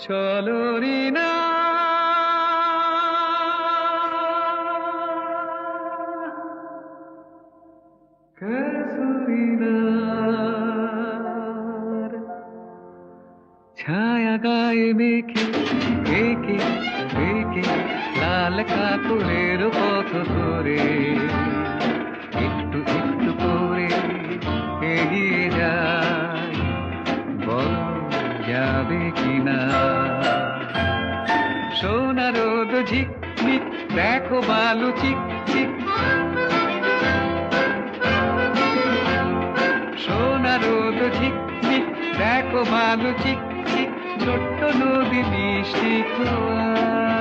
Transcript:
চলো রিনা कसुरीनार ছায়া গায়ে মেখে একে একে লাল কাপড়ের পথ ধরে একটু একটু করে এগিয়ে যায়, বল যাবে কিনা। সোনা রোদ ঝিকমিক দেখো বালু চিক চিক, সোনা রোদ ঝিকমিক দেখো বালু চিক চিক, ছোট্ট নদী মিষ্টি খোয়া।